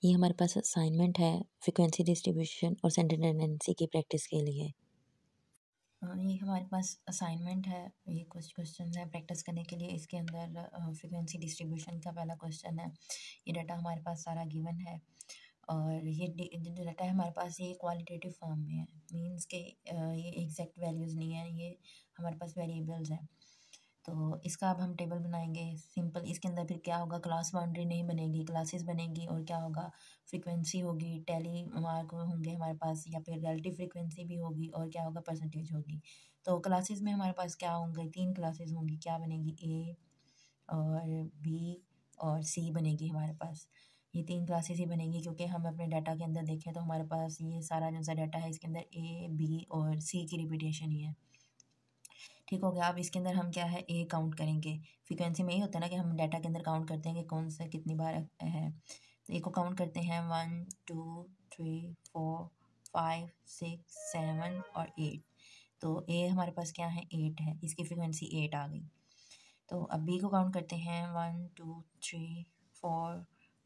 ये हमारे पास असाइनमेंट है फ्रीक्वेंसी डिस्ट्रीब्यूशन और सेंटर टेंडेंसी की प्रैक्टिस के लिए। ये हमारे पास असाइनमेंट है, ये कुछ क्वेश्चन है प्रैक्टिस करने के लिए। इसके अंदर फ्रीक्वेंसी डिस्ट्रीब्यूशन का पहला क्वेश्चन है। ये डाटा हमारे पास सारा गिवन है और ये जो डाटा है हमारे पास ये क्वालिटेटिव फॉर्म में है, मींस के ये एग्जैक्ट वैल्यूज़ नहीं है, ये हमारे पास वेरिएबल्स हैं। तो इसका अब हम टेबल बनाएंगे सिंपल। इसके अंदर फिर क्या होगा, क्लास बाउंड्री नहीं बनेगी, क्लासेस बनेगी और क्या होगा, फ्रीक्वेंसी होगी, टैली मार्क होंगे हमारे पास, या फिर रिलेटिव फ्रीक्वेंसी भी होगी और क्या होगा, परसेंटेज होगी। तो क्लासेस में हमारे पास क्या होंगे, 3 क्लासेस होंगी। क्या बनेगी, ए और बी और सी बनेगी हमारे पास। ये 3 क्लासेस ही बनेगी क्योंकि हम अपने डाटा के अंदर देखें तो हमारे पास ये सारा जो सा डाटा है इसके अंदर ए बी और सी की रिपीटेशन ही है। ठीक हो गया। अब इसके अंदर हम क्या है, ए काउंट करेंगे। फ्रीक्वेंसी में ही होता है ना कि हम डाटा के अंदर काउंट करते हैं कि कौन सा कितनी बार है। तो ए को काउंट करते हैं 1 2 3 4 5 6 7 और 8। तो ए हमारे पास क्या है, 8 है, इसकी फ्रीक्वेंसी 8 आ गई। तो अब बी को काउंट करते हैं 1 2 3 4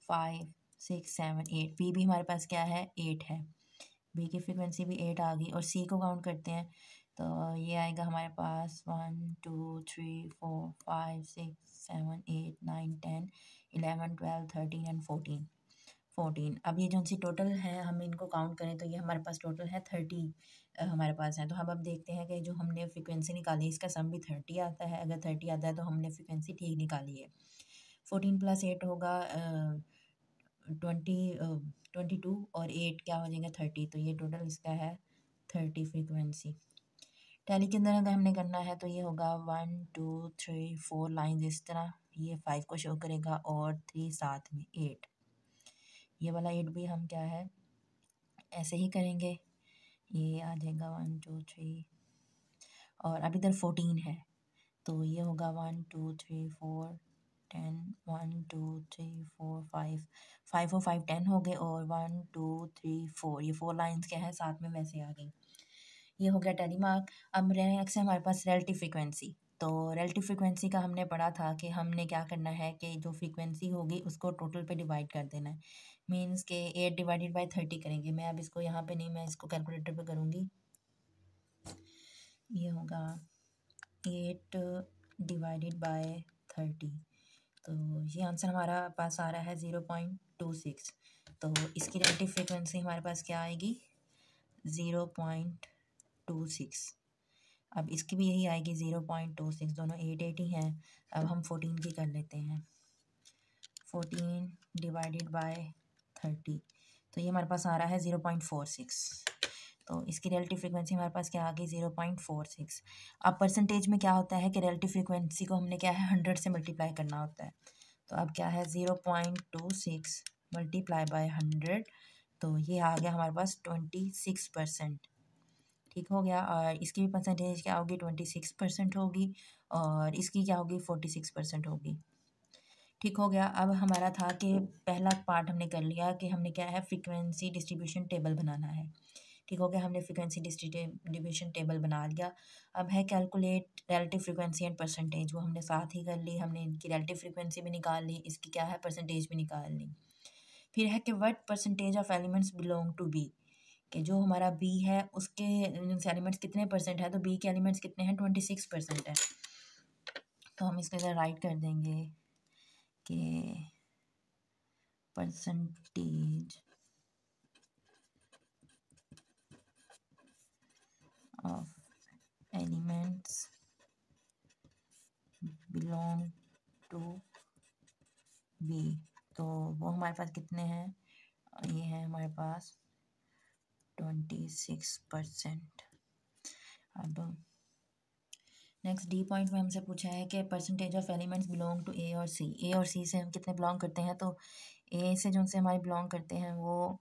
5 6 7 8। बी भी हमारे पास क्या है, 8 है, बी की फ्रीक्वेंसी भी 8 आ गई। और सी को काउंट करते हैं तो ये आएगा हमारे पास 1 2 3 4 5 6 7 8 9 10 11 12 13 एंड 14। अब ये जो सी टोटल है हम इनको काउंट करें तो ये हमारे पास टोटल है 30 हमारे पास है। तो हम अब देखते हैं कि जो हमने फ्रीक्वेंसी निकाली इसका सम भी 30 आता है। अगर 30 आता है तो हमने फ्रीक्वेंसी ठीक निकाली है। 14 + 8 होगा 22 और 8 क्या हो जाएगा, 30। तो ये टोटल इसका है 30 फ्रीक्वेंसी। टैली के अंदर अगर हमने करना है तो ये होगा 1 2 3 4 लाइन इस तरह, ये 5 को शो करेगा और 3 साथ में 8। ये वाला 8 भी हम क्या है ऐसे ही करेंगे, ये आ जाएगा 1 2 3। और अब इधर 14 है तो ये होगा 1 2 3 4 10 1 2 3 4 5 5 और 5 10 हो गए और 1 2 3 4 ये 4 लाइंस क्या है साथ में वैसे आ गई। ये हो गया टेली मार्क। अब नेक्स्ट है हमारे पास रिलेटिव फ्रीक्वेंसी। तो रिलेटिव फ्रीक्वेंसी का हमने पढ़ा था कि हमने क्या करना है कि जो फ्रीक्वेंसी होगी उसको टोटल पे डिवाइड कर देना है, मीन्स के 8 डिवाइडेड बाय 30 करेंगे। मैं अब इसको यहाँ पे नहीं, मैं इसको कैलकुलेटर पे करूँगी। ये होगा 8 डिवाइडेड बाय 30। तो ये आंसर हमारा पास आ रहा है 0.26। तो इसकी रिलेटिव फ्रीक्वेंसी हमारे पास क्या आएगी, 0.26। अब इसकी भी यही आएगी 0.26, दोनों 8 8 ही हैं। अब हम 14 की कर लेते हैं, 14 डिवाइडेड बाय 30। तो ये हमारे पास आ रहा है 0.46। तो इसकी रिलेटिव फ्रीक्वेंसी हमारे पास क्या आ गई, 0.46। अब परसेंटेज में क्या होता है कि रिलेटिव फ्रीक्वेंसी को हमने क्या है 100 से मल्टीप्लाई करना होता है। तो अब क्या है 0.26 मल्टीप्लाई बाय 100, तो ये आ गया हमारे पास 26%। ठीक हो गया। और इसकी भी परसेंटेज क्या होगी, 26% होगी और इसकी क्या होगी, 46% होगी। ठीक हो गया। अब हमारा था कि पहला पार्ट हमने कर लिया कि हमने क्या है फ्रीक्वेंसी डिस्ट्रीब्यूशन टेबल बनाना है। ठीक हो गया, हमने फ्रीक्वेंसी डिस्ट्रीब्यूशन टेबल बना लिया। अब है calculate relative frequency and percentage, वो हमने साथ ही कर ली। हमने इनकी रिलेटिव फ्रीक्वेंसी भी निकाल ली, इसकी क्या है परसेंटेज भी निकाल ली। फिर है कि what percentage of elements belong to be, कि जो हमारा बी है उसके एलिमेंट्स कितने परसेंट है। तो बी के एलिमेंट्स कितने हैं, 26% है। तो हम इसको इधर राइट कर देंगे कि percentage of elements belong to be. तो वो हमारे पास कितने हैं, ये है हमारे पास 26%। अब नेक्स्ट डी पॉइंट में हमसे पूछा है कि percentage of elements belong to A और सी। ए और सी से हम कितने बिलोंग करते हैं, तो ए से जो से हमारे बिलोंग करते हैं वो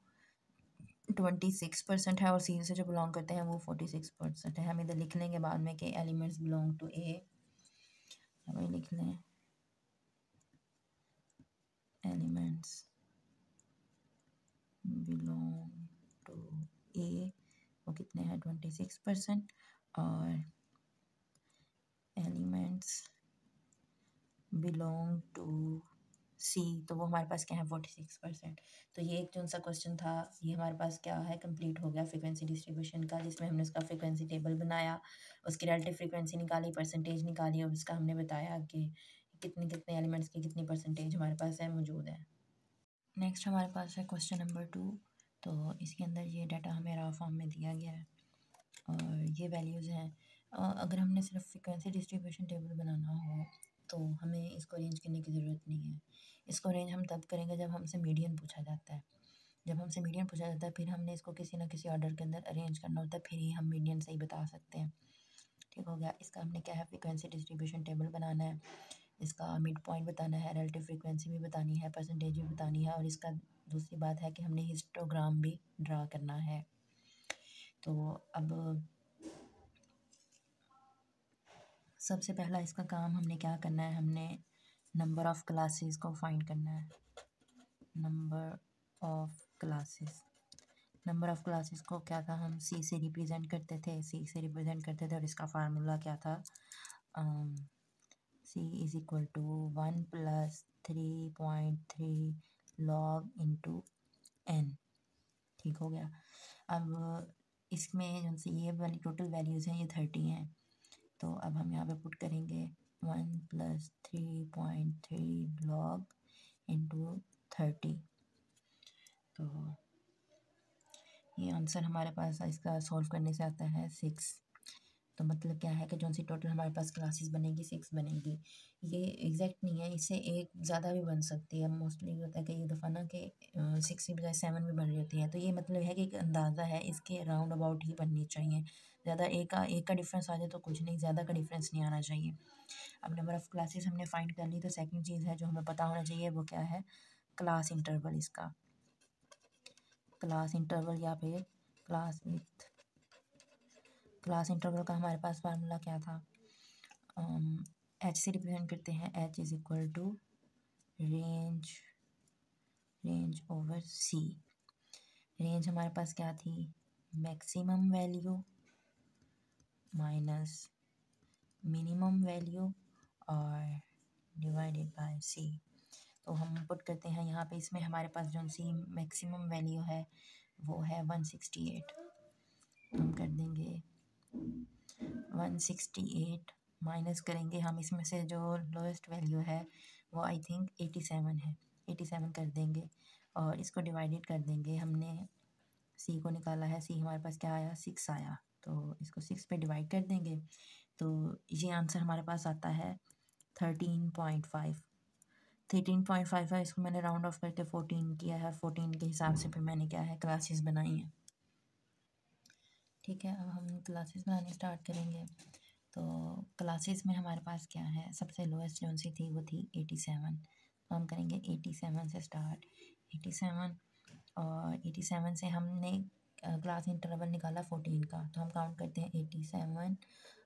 26% है और सी से जो बिलोंग करते हैं वो 46% है। हम इधर लिख लेंगे बाद में कि एलिमेंट्स बिलोंग टू ए, हमें लिख लें एलिमेंट्स बिलोंग टू ए, वो कितने हैं 26%, और एलिमेंट्स बिलोंग टू सी, तो वो हमारे पास क्या है 46%। तो ये एक जो सा क्वेश्चन था ये हमारे पास क्या है कंप्लीट हो गया फ्रीक्वेंसी डिस्ट्रीब्यूशन का, जिसमें हमने उसका फ्रीक्वेंसी टेबल बनाया, उसकी रिलेटिव फ्रीक्वेंसी निकाली, परसेंटेज निकाली और उसका हमने बताया कि कितने कितने एलिमेंट्स की कितनी परसेंटेज हमारे पास है मौजूद है। नेक्स्ट हमारे पास है क्वेश्चन नंबर 2। तो इसके अंदर ये डाटा हमें रॉ फॉर्म में दिया गया है और ये वैल्यूज़ हैं। अगर हमने सिर्फ फ्रीक्वेंसी डिस्ट्रीब्यूशन टेबल बनाना हो तो हमें इसको अरेंज करने की ज़रूरत नहीं है। इसको अरेंज हम तब करेंगे जब हमसे मीडियन पूछा जाता है। जब हमसे मीडियन पूछा जाता है फिर हमने इसको किसी ना किसी ऑर्डर के अंदर अरेंज करना होता है, फिर ही हम मीडियन सही बता सकते हैं। ठीक हो गया। इसका हमने क्या है फ्रीक्वेंसी डिस्ट्रीब्यूशन टेबल बनाना है, इसका मिड पॉइंट बताना है, रिलेटिव फ्रीक्वेंसी भी बतानी है, परसेंटेज भी बतानी है और इसका दूसरी बात है कि हमने हिस्टोग्राम भी ड्रा करना है। तो अब सबसे पहला इसका काम हमने क्या करना है, हमने नंबर ऑफ़ क्लासेस को फाइंड करना है। Number of classes, number of classes को क्या था, हम सी से रिप्रेजेंट करते थे और इसका फार्मूला क्या था, C is equal to 1 + 3.3 log into N. ठीक हो गया। अब इसमें जो सी ये वाली टोटल वैल्यूज़ हैं ये 30 हैं। तो अब हम यहाँ पे पुट करेंगे 1 + 3.3 log इंटू 30। तो ये आंसर हमारे पास इसका सॉल्व करने से आता है 6। तो मतलब क्या है कि जो सी टोटल हमारे पास क्लासेस बनेगी 6 बनेगी। ये एग्जैक्ट नहीं है, इससे एक ज़्यादा भी बन सकती है। मोस्टली होता है कई दफ़ा ना कि 6 की बजाय 7 भी बन जाती है। तो ये मतलब है कि एक अंदाज़ा है, इसके राउंड अबाउट ही बननी चाहिए। ज़्यादा एक का डिफरेंस आ जाए तो कुछ नहीं, ज़्यादा का डिफरेंस नहीं आना चाहिए। अब नंबर ऑफ़ क्लासेस हमने फाइंड कर ली, तो सेकंड चीज़ है जो हमें पता होना चाहिए वो क्या है, क्लास इंटरवल। इसका क्लास इंटरवल या फिर क्लास इंटरवल का हमारे पास फार्मूला क्या था, एच से रिप्रेजेंट करते हैं, H is equal to range over C. Range हमारे पास क्या थी, maximum value minus minimum value और डिवाइडेड बाय सी। तो हम पुट करते हैं यहाँ पे, इसमें हमारे पास जो सी मैक्सिमम वैल्यू है वो है 168। हम कर देंगे 168 माइनस करेंगे हम इसमें से जो लोएस्ट वैल्यू है वो आई थिंक 87 है, 87 कर देंगे और इसको डिवाइडेड कर देंगे। हमने सी को निकाला है, सी हमारे पास क्या आया 6 आया, तो इसको 6 पे डिवाइड कर देंगे। तो ये आंसर हमारे पास आता है 13.5। 13.5 है, इसको मैंने राउंड ऑफ करके 14 किया है, 14 के हिसाब से फिर मैंने क्या है क्लासेस बनाई हैं। ठीक है, अब हम क्लासेस बनानी स्टार्ट करेंगे। तो क्लासेस में हमारे पास क्या है, सबसे लोएस्ट जो सी थी वो थी 87। तो हम करेंगे 87 से स्टार्ट, 87 और 87 से हमने क्लास इंटरवल निकाला 14 का। तो हम काउंट करते हैं 87,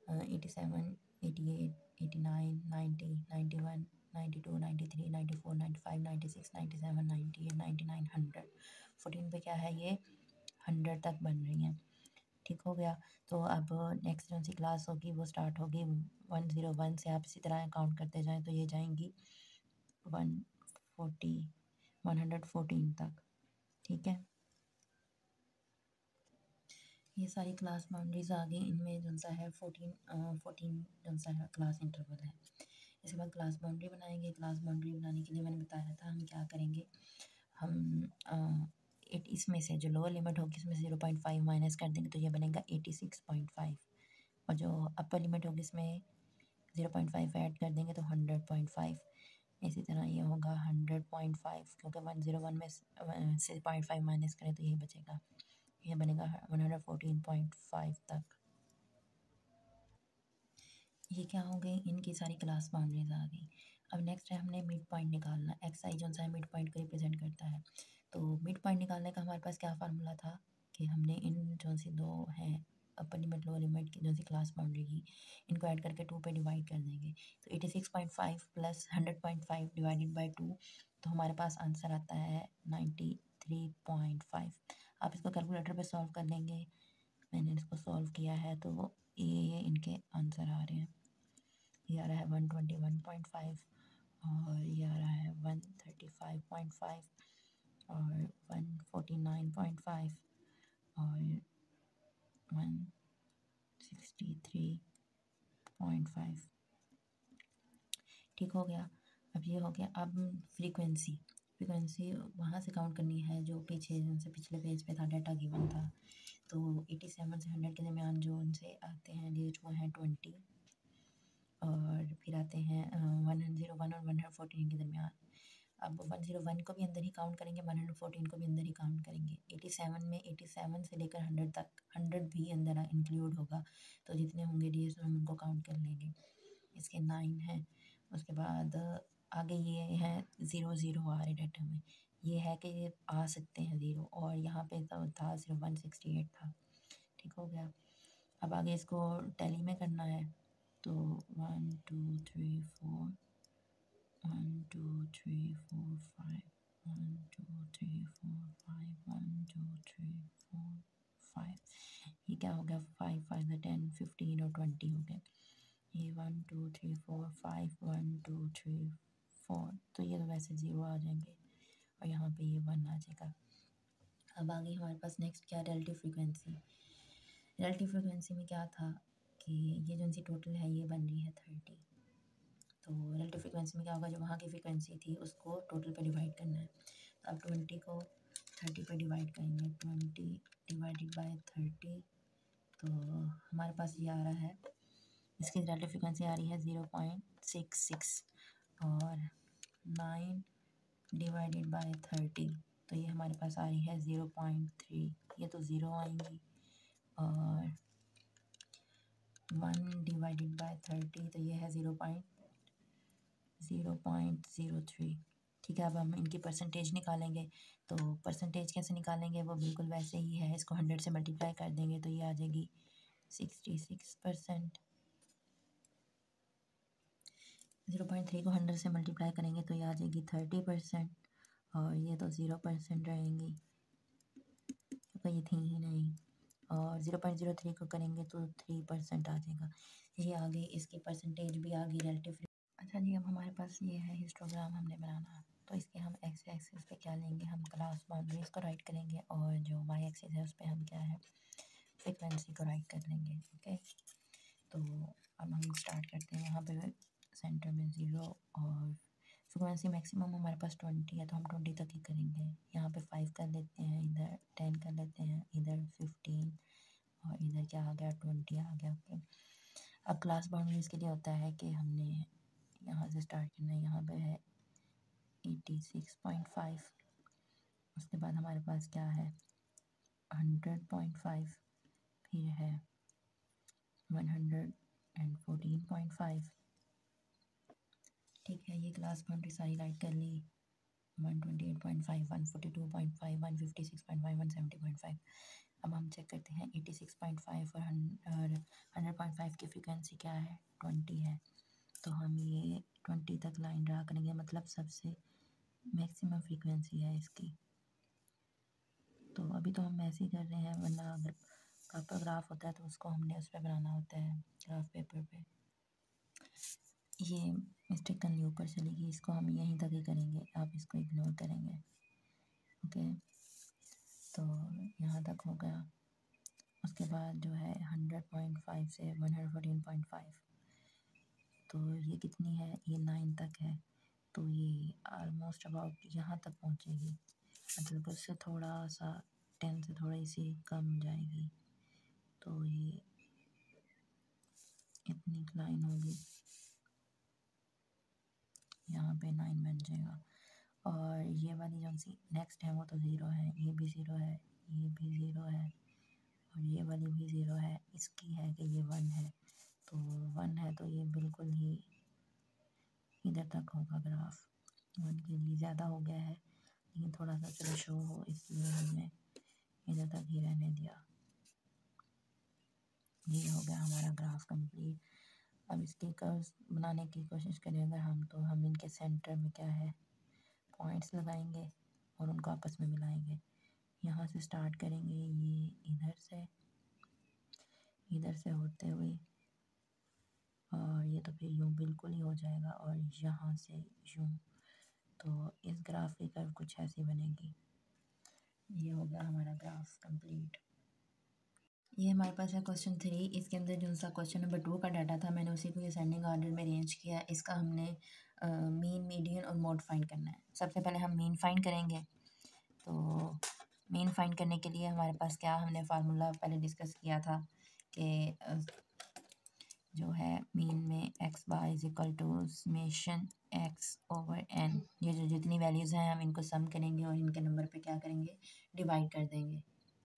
87, 88, 89, 90, 91, 92, 93, 94, 95, 96, 97, 98, 99, 100। 14 पे क्या है, ये 100 तक बन रही हैं। ठीक हो गया। तो अब नेक्स्ट जो सी क्लास होगी वो स्टार्ट होगी 101 से। आप इसी तरह काउंट करते जाएं तो ये जाएंगी 114 तक। ठीक है, ये सारी क्लास बाउंड्रीज आ गई। इनमें जो सा है 14 जो सा है क्लास इंटरवल है। इसके बाद क्लास बाउंड्री बनाएंगे। क्लास बाउंड्री बनाने के लिए मैंने बताया था हम क्या करेंगे, हम इसमें से जो लोअर लिमिट होगी इसमें 0.5 माइनस कर देंगे तो ये बनेगा 86.5 और जो अपर लिमिट होगी इसमें 0.5 ऐड कर देंगे तो 100.5। इसी तरह ये होगा 100.5 क्योंकि 101 में से 0.5 माइनस करें तो ये बचेगा, ये बनेगा 114.5 तक। ये क्या हो गई, इनकी सारी क्लास बाउंड्रीज आ गई। अब नेक्स्ट है हमने मिड पॉइंट निकालना। एक्स आई जो सा है मिड पॉइंट को रिप्रेजेंट करता है। तो मिड पॉइंट निकालने का हमारे पास क्या फार्मूला था कि हमने इन जो सी दो हैं अपर लिमिट लोअर लिमिट की जो सी क्लास बाउंड्री की, इनको ऐड करके 2 पे डिवाइड कर देंगे। तो 86.5 प्लस 100.5 डिवाइडेड बाई 2, तो हमारे पास आंसर आता है 93.5। आप इसको कैलकुलेटर पे सॉल्व कर लेंगे। मैंने इसको सॉल्व किया है तो ये इनके आंसर आ रहे हैं। ये आ रहा है 121.5 और ये आ रहा है 135.5 और 149.5 और 163.5। ठीक हो गया। अब ये हो गया। अब फ्रीक्वेंसी वहाँ से काउंट करनी है जो पीछे उनसे पिछले पेज पे था, डाटा गिवन था। तो 87 से 100 के दरमियान जो उनसे आते हैं डिजिट वो हैं 20, और फिर आते हैं 101 और 114 के दरमियान। अब 101 को भी अंदर ही काउंट करेंगे, 114 को भी अंदर ही काउंट करेंगे। 87 में 87 से लेकर 100 तक, 100 भी अंदर इंक्लूड होगा, तो जितने होंगे डिजिट हम उनको काउंट कर लेंगे। इसके 9 हैं। उसके बाद आगे ये है 00 आ रहे डाटा में, ये है कि ये आ सकते हैं 0, और यहाँ पे तो था सिर्फ 168 था। ठीक हो गया। अब आगे इसको टैली में करना है, तो 1 2 3 4 1 2 3 4 5 1 2 3 4 5 1 2 3 4 5। ये क्या हो गया, 5 5 10 15 और 20 हो गए। ये 1 2 3 4 5 1 2 3 4, तो ये तो वैसे 0 आ जाएंगे, और यहाँ पे ये 1 आ जाएगा। अब आगे हमारे पास नेक्स्ट क्या, रिलेटिव फ्रीक्वेंसी। रिलेटिव फ्रीक्वेंसी में क्या था कि ये जो सी टोटल है ये बन रही है 30। तो रिलेटिव फ्रीक्वेंसी में क्या होगा, जो वहाँ की फ्रीक्वेंसी थी उसको टोटल पे डिवाइड करना है। तो अब 20 को 30 पे डिवाइड करेंगे, 20 डिवाइडेड बाय 30, तो हमारे पास ये आ रहा है, इसकी रिलेटिव फ्रीक्वेंसी आ रही है 0.66, और 9 डिवाइडेड बाय 30, तो ये हमारे पास आ रही है 0.3, ये तो 0 आएंगी, और 1 डिवाइडेड बाय 30, तो ये है 0.03। ठीक है। अब हम इनकी परसेंटेज निकालेंगे, तो परसेंटेज कैसे निकालेंगे, वो बिल्कुल वैसे ही है, इसको 100 से मल्टीप्लाई कर देंगे तो ये आ जाएगी 66%। 0.3 को 100 से मल्टीप्लाई करेंगे तो ये आ जाएगी 30%, और ये तो 0% रहेंगी क्योंकि ये थी ही नहीं, और 0.03 को करेंगे तो 3% आ जाएगा। ये आगे इसकी परसेंटेज भी आ गई रिलेटिव। अच्छा जी, अब हमारे पास ये है हिस्टोग्राम हमने बनाना, तो इसके हम एक्स एक्सिस पे क्या लेंगे, हम क्लास बाउंड्रीज को राइट करेंगे, और जो वाई एक्सिस है उस पर हम क्या है, फ्रीक्वेंसी को राइट कर लेंगे। ओके, तो अब हम स्टार्ट करते हैं। यहाँ पे सेंटर में 0, और फ्रीक्वेंसी मैक्सिमम हमारे पास 20 है, तो हम 20 तक ही करेंगे। यहाँ पे 5 कर लेते हैं, इधर 10 कर लेते हैं, इधर 15, और इधर क्या आ गया, 20 आ गया। ओके, अब क्लास बाउंड्रीज के लिए होता है कि हमने यहाँ से स्टार्ट करना है, यहाँ पे है 86.5, उसके बाद हमारे पास क्या है 100.5, फिर है 114.5। ठीक है, ये क्लास बाउंड्री सारी राइट कर ली। 128.5 142.5 156.5 170.5। अब हम चेक करते हैं 86.5 और 100.5 की फ्रीक्वेंसी क्या है, 20 है, तो हम ये 20 तक लाइन ड्रा करेंगे, मतलब सबसे मैक्सिमम फ्रीक्वेंसी है इसकी। तो अभी तो हम ऐसे ही कर रहे हैं, वरना अगर प्रॉपर ग्राफ होता है तो उसको हमने उस पर बनाना होता है, ग्राफ पेपर पे। ये मिस्टेक करनी ऊपर चलेगी, इसको हम यहीं तक ही करेंगे, आप इसको इग्नोर करेंगे। ओके, तो यहाँ तक हो गया। उसके बाद जो है 100.5 से 114.5, तो ये कितनी है, ये 9 तक है, तो ये ऑलमोस्ट अबाउट यहाँ तक पहुँचेगी, मतलब उससे थोड़ा सा 10 से थोड़ी सी कम जाएगी, तो ये इतनी लाइन होगी, यहाँ पे 9 बन जाएगा। और ये वाली जो सी नेक्स्ट है वो तो 0 है, ये भी 0 है, ये भी 0 है, और ये वाली भी 0 है। इसकी है कि ये 1 है, तो 1 है तो ये बिल्कुल ही इधर तक होगा ग्राफ। 1 के लिए ज़्यादा हो गया है, लेकिन थोड़ा सा चलो शो हो इसलिए हमने इधर तक ही रहने दिया। ये हो गया हमारा ग्राफ कंप्लीट। अब इसके कर्व्स बनाने की कोशिश करें अगर हम, तो हम इनके सेंटर में क्या है पॉइंट्स लगाएंगे और उनको आपस में मिलाएंगे। यहाँ से स्टार्ट करेंगे, ये इधर से होते हुए, और ये तो फिर यूँ बिल्कुल ही हो जाएगा और यहाँ से यूँ, तो इस ग्राफ की कर्व कुछ ऐसी बनेगी। ये हो गया हमारा ग्राफ कंप्लीट। ये हमारे पास है क्वेश्चन 3। इसके अंदर जो सा क्वेश्चन नंबर 2 का डाटा था मैंने उसी को ये असेंडिंग ऑर्डर में अरेंज किया। इसका हमने मीन, मीडियन और मोड फाइंड करना है। सबसे पहले हम मीन फाइंड करेंगे। तो मीन फाइंड करने के लिए हमारे पास क्या, हमने फार्मूला पहले डिस्कस किया था कि जो है मीन में X bar is equal to summation X over N. ये जो जितनी वैल्यूज़ हैं हम इनको सम करेंगे और इनके नंबर पे क्या करेंगे, डिवाइड कर देंगे।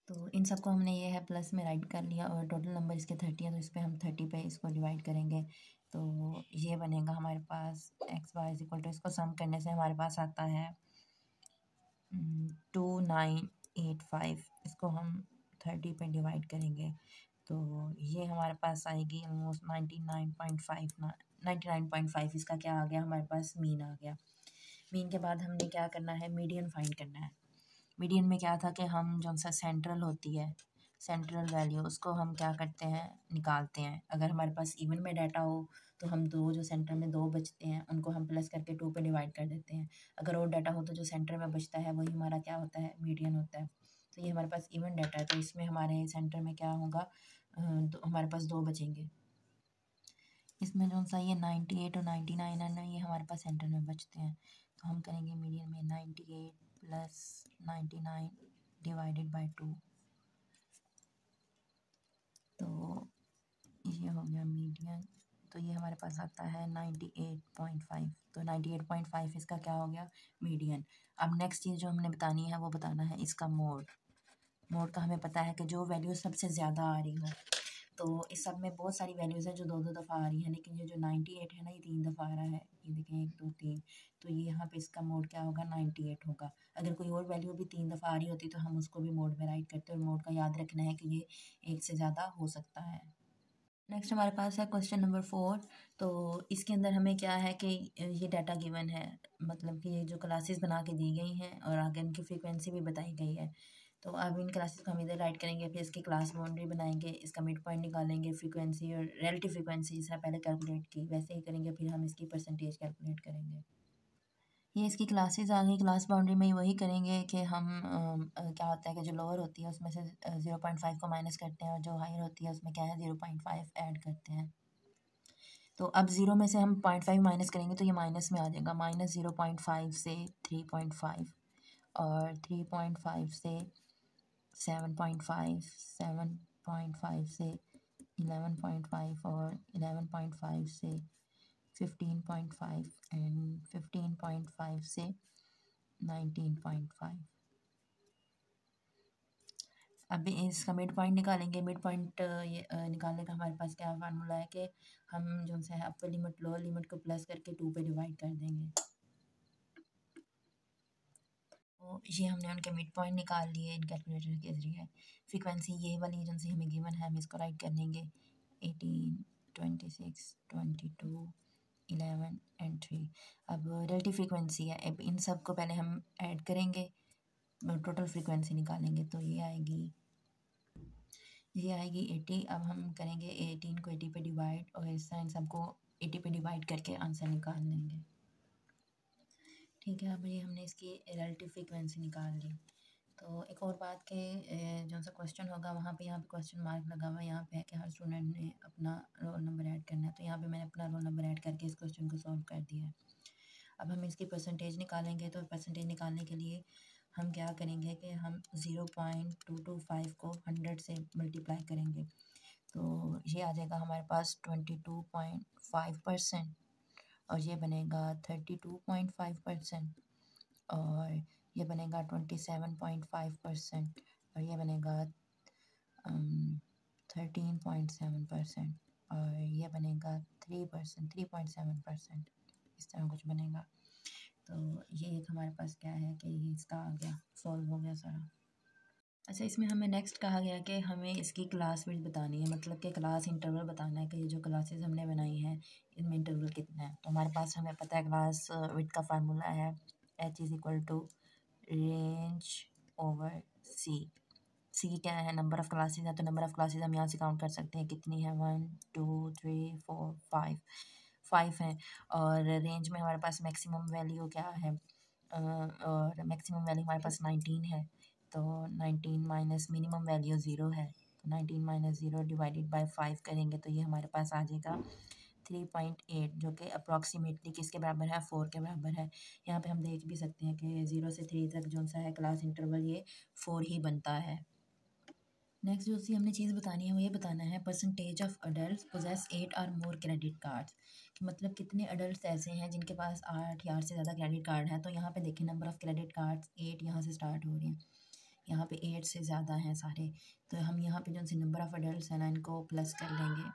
तो इन सबको हमने ये है प्लस में राइट कर लिया और टोटल नंबर इसके 30 है तो इस पर हम 30 पे इसको डिवाइड करेंगे। तो ये बनेगा हमारे पास X bar is equal to, इसको सम करने से हमारे पास आता है 2985। इसको हम 30 पे डिवाइड करेंगे तो ये हमारे पास आएगी ऑलमोस्ट 99.5। इसका क्या आ गया, हमारे पास मीन आ गया। मीन के बाद हमने क्या करना है, मीडियन फाइंड करना है। मीडियन में क्या था कि हम जो सा सेंट्रल होती है, सेंट्रल वैल्यू, उसको हम क्या करते हैं, निकालते हैं। अगर हमारे पास इवन में डाटा हो तो हम दो, जो सेंटर में दो बचते हैं उनको हम प्लस करके 2 पे डिवाइड कर देते हैं। अगर और डाटा हो तो जो सेंटर में बचता है वही हमारा क्या होता है, मीडियन होता है। तो ये हमारे पास इवन डाटा है तो इसमें हमारे सेंटर में क्या होगा, तो हमारे पास 2 बचेंगे। इसमें जो सा ये 98 और 99 है ना, ये हमारे पास सेंटर में बचते हैं। तो हम करेंगे मीडियन में 98 प्लस 99 डिवाइडेड बाय 2। तो ये हो गया मीडियन। तो ये हमारे पास आता है 98.5। तो 98.5 इसका क्या हो गया, मीडियन। अब नेक्स्ट चीज़ जो हमने बतानी है वो बताना है इसका मोड। मोड का हमें पता है कि जो वैल्यू सबसे ज़्यादा आ रही हो। तो इस सब में बहुत सारी वैल्यूज़ हैं जो 2-2 दफ़ा आ रही हैं, लेकिन ये जो 98 है ना, ये 3 दफ़ा आ रहा है। ये देखें 1 2 3, तो ये यहाँ पे इसका मोड क्या होगा, 98 होगा। अगर कोई और वैल्यू भी 3 दफ़ा आ रही होती तो हम उसको भी मोड में राइट करते, और मोड का याद रखना है कि ये एक से ज़्यादा हो सकता है। नेक्स्ट हमारे पास है क्वेश्चन नंबर 4। तो इसके अंदर हमें क्या है कि ये डाटा गिवन है, मतलब कि ये जो क्लासेस बना के दी गई हैं और आगे इनकी फ्रीक्वेंसी भी बताई गई है। तो अब इन क्लासेस को हम इधर राइट करेंगे, फिर इसकी क्लास बाउंड्री बनाएंगे, इसका मिड पॉइंट निकालेंगे, फ्रीक्वेंसी और रिलेटिव फ्रीक्वेंसी जिस तरह पहले कैलकुलेट की वैसे ही करेंगे, फिर हम इसकी परसेंटेज कैलकुलेट करेंगे। ये इसकी क्लासेस आ गई। क्लास बाउंड्री में वही करेंगे कि हम क्या होता है कि जो लोअर होती है उसमें से 0.5 को माइनस करते हैं और जो हायर होती है उसमें क्या है 0.5 ऐड करते हैं। तो अब 0 में से हम 0.5 माइनस करेंगे तो ये माइनस में आ जाएगा। माइनस 0.5 से 3.5 और 3.5 से 7.5, 7.5 से 11.5 और 11.5 से 15.5 एंड 15.5 से 19.5। अब इसका मिड पॉइंट निकालेंगे। मिड पॉइंट ये निकालने का हमारे पास क्या फार्मूला है कि हम जो है अपर लिमिट लोअर लिमिट को प्लस करके 2 पे डिवाइड कर देंगे। तो ये हमने उनके मिड पॉइंट निकाल लिए इन कैलकुलेटर के ज़रिए। फ्रीक्वेंसी ये वाली जो से हमें गिवन है हम इसको राइट कर लेंगे 18, 26, 22, 11 एंड 3। अब रिलेटिव फ्रीक्वेंसी है, अब इन सब को पहले हम ऐड करेंगे, टोटल फ्रीक्वेंसी निकालेंगे। तो ये आएगी 80। अब हम करेंगे 18 को 80 पे डिवाइड और इस तरह इन सबको 80 पे डिवाइड करके आंसर निकाल लेंगे। ठीक है, अब ये हमने इसकी रिलेटिव फ्रीक्वेंसी निकाल ली। तो एक और बात के जो सा क्वेश्चन होगा वहाँ पे यहाँ पे क्वेश्चन मार्क लगा हुआ है, यहाँ पे है कि हर स्टूडेंट ने अपना रोल नंबर ऐड करना है। तो यहाँ पे मैंने अपना रोल नंबर ऐड करके इस क्वेश्चन को सॉल्व कर दिया है। अब हम इसकी परसेंटेज निकालेंगे। तो परसेंटेज निकालने के लिए हम क्या करेंगे कि हम 0.225 को 100 से मल्टीप्लाई करेंगे। तो ये आ जाएगा हमारे पास 22.5% और ये बनेगा 32.5% और ये बनेगा 27.5% और ये बनेगा 13.7% और ये बनेगा 3%, 3.7%, इस तरह कुछ बनेगा। तो ये एक हमारे पास क्या है कि ये इसका आ गया, सॉल्व हो गया सारा। अच्छा, इसमें हमें नेक्स्ट कहा गया कि हमें इसकी क्लास विड्थ बतानी है, मतलब कि क्लास इंटरवल बताना है कि ये जो क्लासेस हमने बनाई हैं इनमें इंटरवल कितना है। तो हमारे पास हमें पता है क्लास विड्थ का फार्मूला है H is equal to range over C. C क्या है, नंबर ऑफ़ क्लासेस है, तो नंबर ऑफ़ क्लासेस हम यहाँ से काउंट कर सकते हैं कितनी है, 1 2 3 4 5 5 हैं। और रेंज में हमारे पास मैक्सिमम वैल्यू क्या है, और मैक्सिमम वैल्यू हमारे पास 19 है। तो 19 माइनस मिनिमम वैल्यू 0 है, तो 19 माइनस 0 डिवाइडेड बाय 5 करेंगे तो ये हमारे पास आ जाएगा 3.8, जो कि अप्रॉक्सीमेटली किसके बराबर है, 4 के बराबर है। यहाँ पे हम देख भी सकते हैं कि 0 से 3 तक जो सा है क्लास इंटरवल ये 4 ही बनता है। नेक्स्ट जो सी हमने चीज़ बतानी है वो ये बताना है परसेंटेज ऑफ अडल्ट पोजेस 8 और मोर क्रेडिट कार्ड्स, कि मतलब कितने अडल्ट ऐसे हैं जिनके पास 8 या 8 से ज़्यादा क्रेडिट कार्ड हैं। तो यहाँ पे देखिए नंबर ऑफ़ क्रेडिट कार्ड्स 8 यहाँ से स्टार्ट हो रही हैं, यहाँ पे 8 से ज़्यादा हैं सारे। तो हम यहाँ पे जो सी नंबर ऑफ़ अडल्ट है ना इनको प्लस कर लेंगे।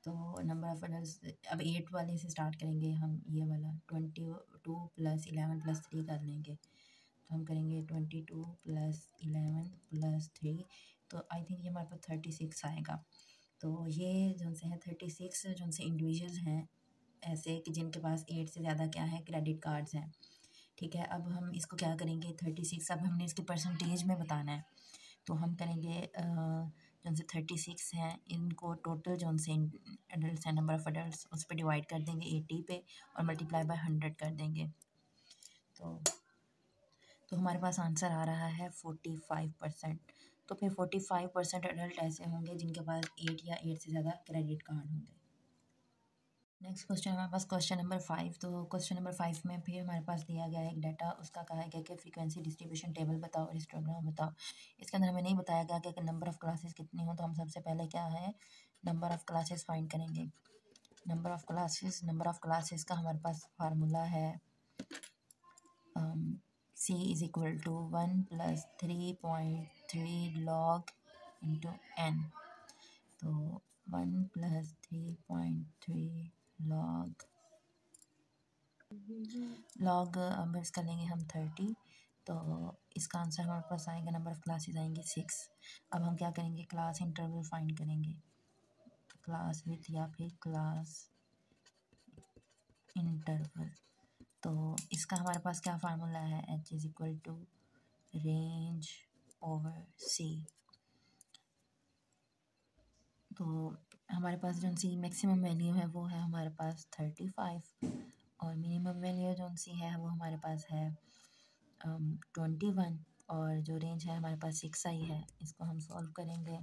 तो नंबर ऑफ़ अडल्ट अब 8 वाले से स्टार्ट करेंगे हम, ये वाला 22 प्लस 11 प्लस 3 कर लेंगे। तो हम करेंगे 22 प्लस 11 प्लस 3, तो आई थिंक ये हमारे पास 36 आएगा। तो ये जो से है 36 जो से इंडिविजुअल्स हैं ऐसे कि जिनके पास 8 से ज़्यादा क्या है क्रेडिट कार्ड्स हैं। ठीक है, अब हम इसको क्या करेंगे, 36 अब हमने इसके परसेंटेज में बताना है। तो हम करेंगे जो से 36 हैं इनको टोटल जो से एडल्ट हैं, नंबर ऑफ़ एडल्ट उस पर डिवाइड कर देंगे 80 पे और मल्टीप्लाई बाय 100 कर देंगे। तो हमारे पास आंसर आ रहा है 45%। तो फिर 45% अडल्ट ऐसे होंगे जिनके पास 8 या 8 से ज़्यादा क्रेडिट कार्ड होंगे। नेक्स्ट क्वेश्चन हमारे पास क्वेश्चन नंबर 5। तो क्वेश्चन नंबर 5 में फिर हमारे पास दिया गया है एक डाटा, उसका कहा गया कि फ्रीक्वेंसी डिस्ट्रीब्यूशन टेबल बताओ और हिस्टोग्राम बताओ। इसके अंदर हमें नहीं बताया गया कि नंबर ऑफ़ क्लासेस कितनी हो, तो हम सबसे पहले क्या है नंबर ऑफ़ क्लासेस फाइंड करेंगे। नंबर ऑफ़ क्लासेस का हमारे पास फार्मूला है C is equal to 1 plus 3.3 log into n। तो 1 plus 3.3 log अब इसका लेंगे हम 30, तो इसका आंसर हमारे पास आएगा, नंबर ऑफ़ क्लासेस आएंगे 6। अब हम क्या करेंगे, क्लास इंटरवल फाइंड करेंगे, क्लास विथ या फिर क्लास इंटरवल। तो इसका हमारे पास क्या फार्मूला है, H is equal to range over C। तो हमारे पास जो सी मैक्सिमम वैल्यू है वो है हमारे पास 35 और मिनिमम वैल्यू जो सी है वो हमारे पास है 21 और जो रेंज है हमारे पास 6 आई है। इसको हम सॉल्व करेंगे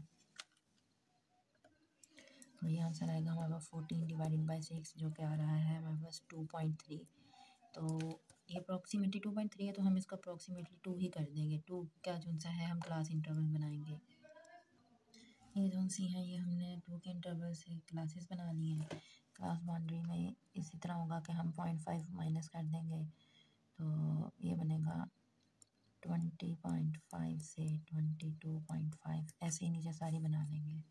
तो ये आंसर आएगा हमारे पास 14 डिवाइडेड बाई 6 जो कि आ रहा है हमारे पास 2.3। तो ये अप्रॉक्सीमेटली 2.3 है, तो हम इसको अप्रॉक्सीमेटली 2 ही कर देंगे। 2 क्या जो सा है हम क्लास इंटरवल बनाएंगे। ये जो सी है ये हमने 2 के इंटरवल से क्लासेस बना ली हैं। क्लास बाउंड्री में इसी तरह होगा कि हम 0.5 माइनस कर देंगे, तो ये बनेगा 20.5 से 22.5, ऐसे ही नीचे सारी बना लेंगे।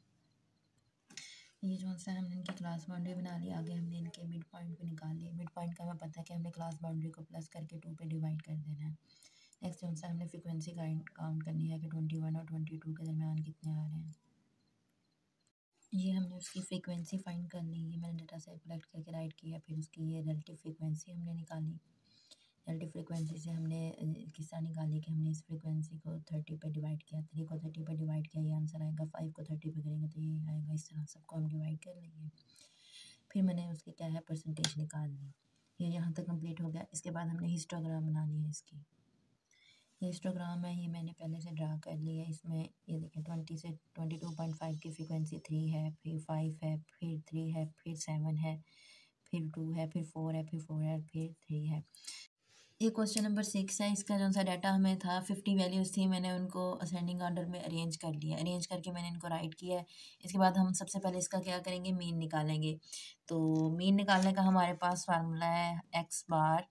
ये जो सा हमने इनकी क्लास बाउंड्री बना ली, आगे हमने इनके मिड पॉइंट को निकाल लिया। मिड पॉइंट का हमें पता है कि हमने क्लास बाउंड्री को प्लस करके 2 पे डिवाइड कर देना है। नेक्स्ट जो सा हमने फ्रीक्वेंसी काउंट करनी है कि 21 और 22 के दरमियान कितने आ रहे हैं। ये हमने उसकी फ्रीक्वेंसी फाइंड कर ली, ये मैंने डाटा सेट कलेक्ट करके राइट किया। फिर उसकी ये रिलेटिव फ्रीक्वेंसी हमने निकाली। रिलेटिव फ्रीक्वेंसी से हमने किस तरह निकाली कि हमने इस फ्रीक्वेंसी को 30 पे डिवाइड किया, 3 को 30 पे डिवाइड किया, ये आंसर आएगा। 5 को 30 पे करेंगे तो ये आएगा। इस तरह सबको हम डिवाइड कर लेंगे। फिर मैंने उसकी क्या है परसेंटेज निकाल ली। ये यहाँ तक कंप्लीट हो गया। इसके बाद हमने हिस्टोग्राम बनानी है इसकी। ये हिस्टोग्राम है, ये मैंने पहले से ड्रा कर लिया है। इसमें ये देखें 20 से 22.5 की फ्रीक्वेंसी 3 है, फिर 5 है, फिर 3 है, फिर 7 है, फिर 2 है, फिर 4 है, फिर 4 है, फिर 3 है। ये क्वेश्चन नंबर 6 है। इसका जो सा डाटा हमें था 50 वैल्यूज़ थी, मैंने उनको असेंडिंग ऑर्डर में अरेंज कर लिया। अरेंज करके मैंने इनको राइट किया है। इसके बाद हम सबसे पहले इसका क्या करेंगे, मीन निकालेंगे। तो मीन निकालने का हमारे पास फार्मूला है X bar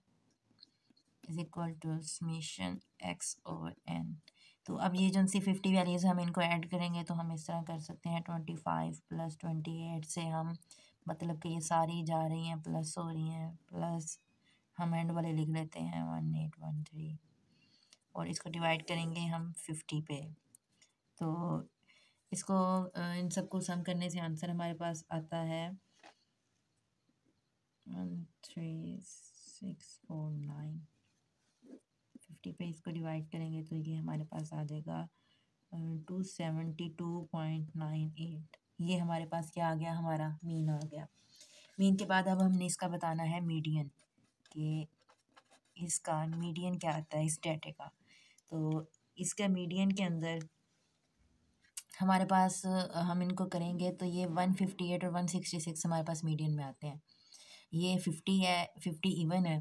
is equal to summation X over N. तो अब ये जो सी 50 वैल्यूज़ हम इनको ऐड करेंगे तो हम इस तरह कर सकते हैं 25 प्लस 28 से हम मतलब कि ये सारी जा रही हैं प्लस हो रही हैं, प्लस हम एंड वाले लिख लेते हैं 1813 और इसको डिवाइड करेंगे हम 50 पे। तो इसको इन सबको सम करने से आंसर हमारे पास आता है 13649। 50 पे इसको डिवाइड करेंगे तो ये हमारे पास आ जाएगा 272.98, ये हमारे पास क्या आ गया, हमारा मीन आ गया। मीन के बाद अब हमने इसका बताना है मीडियन, कि इसका मीडियन क्या आता है इस डेटे का। तो इसका मीडियन के अंदर हमारे पास हम इनको करेंगे तो ये 158 और 166 हमारे पास मीडियन में आते हैं। ये 50 है, 50 इवन है,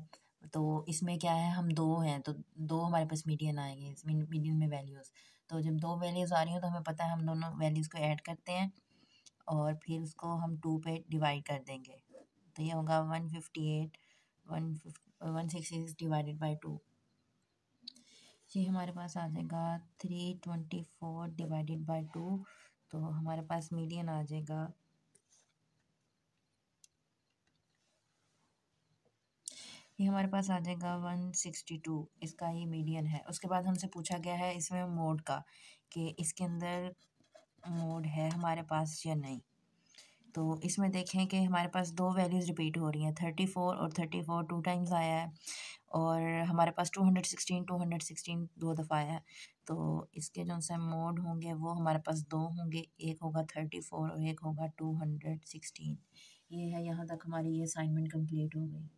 तो इसमें क्या है, हम दो हैं तो दो हमारे पास मीडियन आएंगे इस मीडियन में वैल्यूज़। तो जब दो वैल्यूज़ आ रही हैं तो हमें पता है हम दोनों वैल्यूज़ को ऐड करते हैं और फिर उसको हम 2 पे डिवाइड कर देंगे। तो ये होगा 158 166 डिवाइडेड बाई 2, ये हमारे पास आ जाएगा 324 डिवाइडेड बाई 2। तो हमारे पास मीडियन आ जाएगा, ये हमारे पास आ जाएगा 162, इसका ये मीडियन है। उसके बाद हमसे पूछा गया है इसमें मोड का, कि इसके अंदर मोड है हमारे पास या नहीं। तो इसमें देखें कि हमारे पास दो वैल्यूज़ रिपीट हो रही हैं, 34 और 34 टू टाइम्स आया है, और हमारे पास 216 दो दफ़ा आया है। तो इसके जो से मोड होंगे वो हमारे पास दो होंगे, एक होगा 34 और एक होगा 216। ये है, यहाँ तक हमारी ये असाइनमेंट कंप्लीट हो गई।